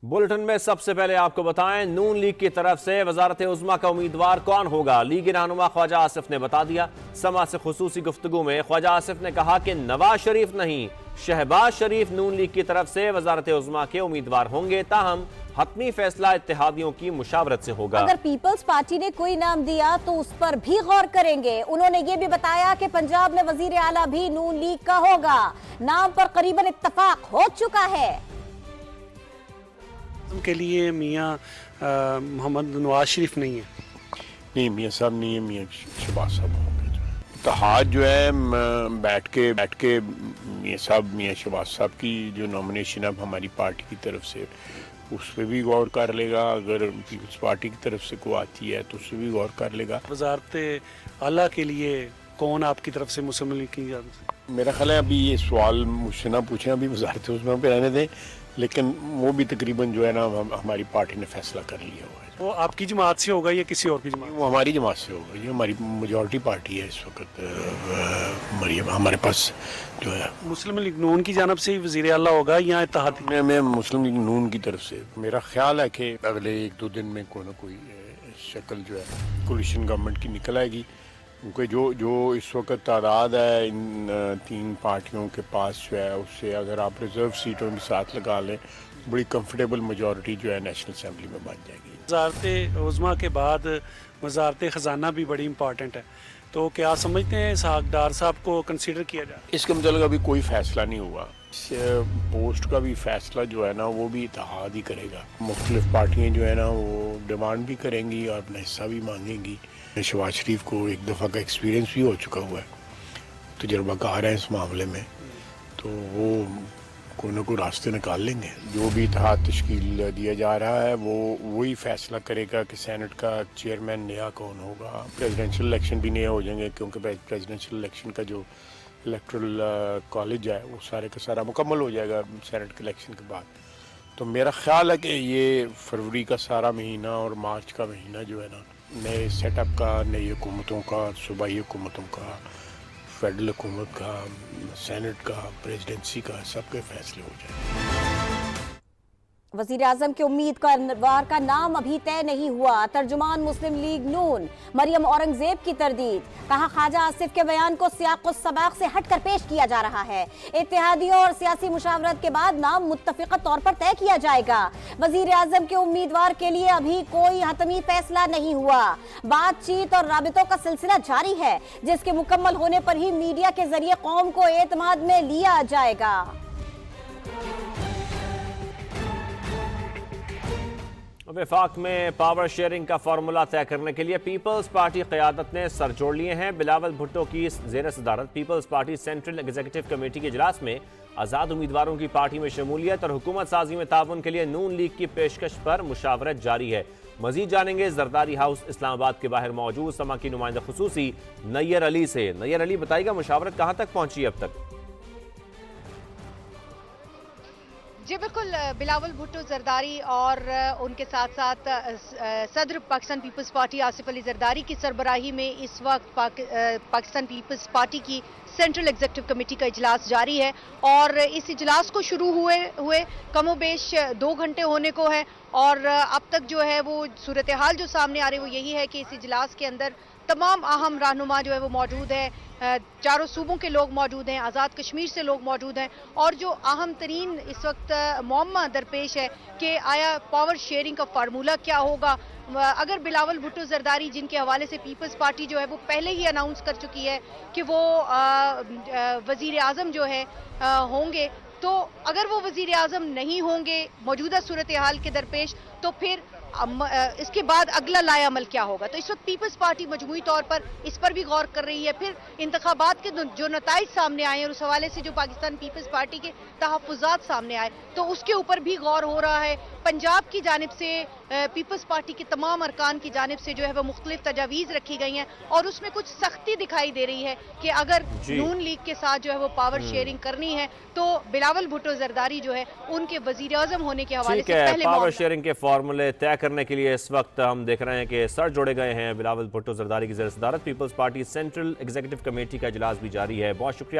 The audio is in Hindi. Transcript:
बुलेटिन में सबसे पहले आपको बताएं, नून लीग की तरफ से वजारत उज़्मा का उम्मीदवार कौन होगा। लीगी रहनुमा ख्वाजा आसिफ ने बता दिया। समा से खुसूसी गुफ्तगू में ख्वाजा आसिफ ने कहा कि नवाज शरीफ नहीं, शहबाज शरीफ नून लीग की तरफ से वजारत उज़्मा के उम्मीदवार होंगे। ताहम हतमी फैसला इत्तेहादियों की मुशावरत से होगा। अगर पीपल्स पार्टी ने कोई नाम दिया तो उस पर भी गौर करेंगे। उन्होंने ये भी बताया कि पंजाब में वजीर आला भी नून लीग का होगा। नाम पर करीबन इत्तफाक हो चुका है। के लिए मियाँ मोहम्मद नवाज शरीफ नहीं है। नहीं, मियाँ साहब नहीं है, मियाँ शहबाज साहब होंगे। इत्तेहाद जो है बैठ के मियाँ साहब, मियाँ शहबाज साहब की जो नॉमिनेशन अब हमारी पार्टी की तरफ से, उस पर भी गौर कर लेगा। अगर पीपल्स पार्टी की तरफ से कोई आती है तो उस पर भी गौर कर लेगा। वजारत आला के लिए कौन आपकी तरफ से मुस्लिम लीग की जानब से? मेरा ख्याल है अभी ये सवाल मुझसे ना पूछें, अभी वजारत उज़्मा पे रहने दें। लेकिन वो भी तकरीबन जो है ना हमारी पार्टी ने फैसला कर लिया हुआ है। वो आपकी जमात से होगा या किसी और की जमात? वो हमारी जमात से होगा। ये हमारी मेजॉरिटी पार्टी है इस वक्त। मरियम हमारे पास जो है मुस्लिम लीग नून की जानब से ही वजीर आला होगा या इत्तेहादी? मैं मुस्लिम लीग नून की तरफ से। मेरा ख्याल है कि अगले 1-2 दिन में कोई ना कोई शक्ल जो है कोलिशन गवर्नमेंट की निकल आएगी। क्योंकि जो इस वक्त तादाद है इन 3 पार्टियों के पास जो है, उससे अगर आप रिजर्व सीटों के साथ लगा लें, बड़ी कंफर्टेबल मेजॉरिटी जो है नेशनल असेंबली में बन जाएगी। वजारत उज़्मा के बाद वजारत ख़जाना भी बड़ी इंपॉर्टेंट है, तो क्या समझते हैं इसहाक डार साहब को कंसीडर किया जाए? इसके मतलब अभी कोई फैसला नहीं हुआ। इस पोस्ट का भी फैसला जो है ना वो भी इत्तेहाद ही करेगा। मुख्तलिफ पार्टियाँ जो है ना वो डिमांड भी करेंगी और अपना हिस्सा भी मांगेंगी। शहबाज शरीफ को एक दफ़ा का एक्सपीरियंस भी हो चुका हुआ है, तजुर्बाकार है इस मामले में, तो वो कोई ना कोई रास्ते निकाल लेंगे। जो भी इत्तेहाद तश्कील दिया जा रहा है वो वही फैसला करेगा कि सेनेट का चेयरमैन नया कौन होगा। प्रेसिडेंशियल इलेक्शन भी नए हो जाएंगे, क्योंकि प्रेसिडेंशियल इलेक्शन का जो इलेक्टोरल कॉलेज है वो सारे का सारा मुकम्मल हो जाएगा सेनेट के इलेक्शन के बाद। तो मेरा ख्याल है कि ये फरवरी का सारा महीना और मार्च का महीना जो है ना, नए सेटअप का, नई हुकूमतों का, सूबाई हुकूमतों का, फेडरल हुकूमत का, सेनेट का, प्रेसिडेंसी का, सबके फैसले हो जाए। वजीर आजम के उम्मीदवार का नाम अभी तय नहीं हुआ। तर्जुमान मुस्लिम लीग नून मरियम औरंगजेब की तरदीद। कहा ख्वाजा आसिफ के बयान को सियाक़ सबाक़ से हटकर पेश किया जा रहा है। इत्तेहादियों और सियासी मुशावरत के बाद नाम मुत्तफ़िक़ा तौर पर तय किया जाएगा। वजीर आजम के उम्मीदवार के लिए अभी कोई हतमी फैसला नहीं हुआ। बातचीत और राबितों का सिलसिला जारी है, जिसके मुकम्मल होने पर ही मीडिया के जरिए कौम को एतमाद में लिया जाएगा। वफाक में पावर शेयरिंग का फार्मूला तय करने के लिए पीपल्स पार्टी क़यादत ने सर जोड़ लिए हैं। बिलावल भुट्टो की ज़ेर सदारत Peoples Party central executive committee के इजलास में आज़ाद उम्मीदवारों की पार्टी में शमूलियत और हुकूमत साजी में ताउन के लिए नून लीग की पेशकश पर मुशावरत जारी है। मजीद जानेंगे जरदारी हाउस इस्लामाबाद के बाहर मौजूद समा की नुमाइंदा खुसूसी नैयर अली से। नैयर अली, बताइएगा मुशावरत कहाँ तक पहुंची अब तक? जी बिल्कुल, बिलावल भुट्टो जरदारी और उनके साथ साथ सदर पाकिस्तान पीपल्स पार्टी आसिफ अली जरदारी की सरबराही में इस वक्त पाकिस्तान पीपल्स पार्टी की सेंट्रल एग्जीक्यूटिव कमेटी का इजलास जारी है। और इस इजलास को शुरू हुए कमोबेश 2 घंटे होने को है। और अब तक जो है वो सूरत हाल जो सामने आ रही है वो यही है कि इस इजलास के अंदर तमाम अहम रहनुमा जो है वो मौजूद है। चारों सूबों के लोग मौजूद हैं, आज़ाद कश्मीर से लोग मौजूद हैं। और जो अहम तरीन इस वक्त मुअम्मा दरपेश है कि आया पावर शेयरिंग का फार्मूला क्या होगा। अगर बिलावल भुट्टो जरदारी, जिनके हवाले से पीपल्स पार्टी जो है वो पहले ही अनाउंस कर चुकी है कि वो वजीर आज़म जो है होंगे, तो अगर वो वजीर आज़म नहीं होंगे मौजूदा सूरत हाल के दरपेश, तो फिर इसके बाद अगला लाएअमल क्या होगा। तो इस वक्त पीपल्स पार्टी मजमूई तौर पर इस पर भी गौर कर रही है। फिर इंतखाबात के जो नताइज सामने आए और उस हवाले से जो पाकिस्तान पीपल्स पार्टी के तहफ़्फ़ुज़ात सामने आए, तो उसके ऊपर भी गौर हो रहा है। पंजाब की जानिब से पीपल्स पार्टी के तमाम अरकान की जानिब से जो है वह मुख्तलिफ तजावीज़ रखी गई हैं और उसमें कुछ सख्ती दिखाई दे रही है कि अगर नून लीग के साथ जो है वो पावर शेयरिंग करनी है तो बिलावल भुट्टो जरदारी जो है उनके वजीर आज़म होने के हवाले से पहले पावर शेयरिंग के फॉर्मूले तय करने के लिए इस वक्त हम देख रहे हैं कि सर जोड़े गए हैं। बिलावल भुट्टो जरदारी की ज़ेर सदारत Peoples Party central executive committee का इजलास भी जारी है। बहुत शुक्रिया।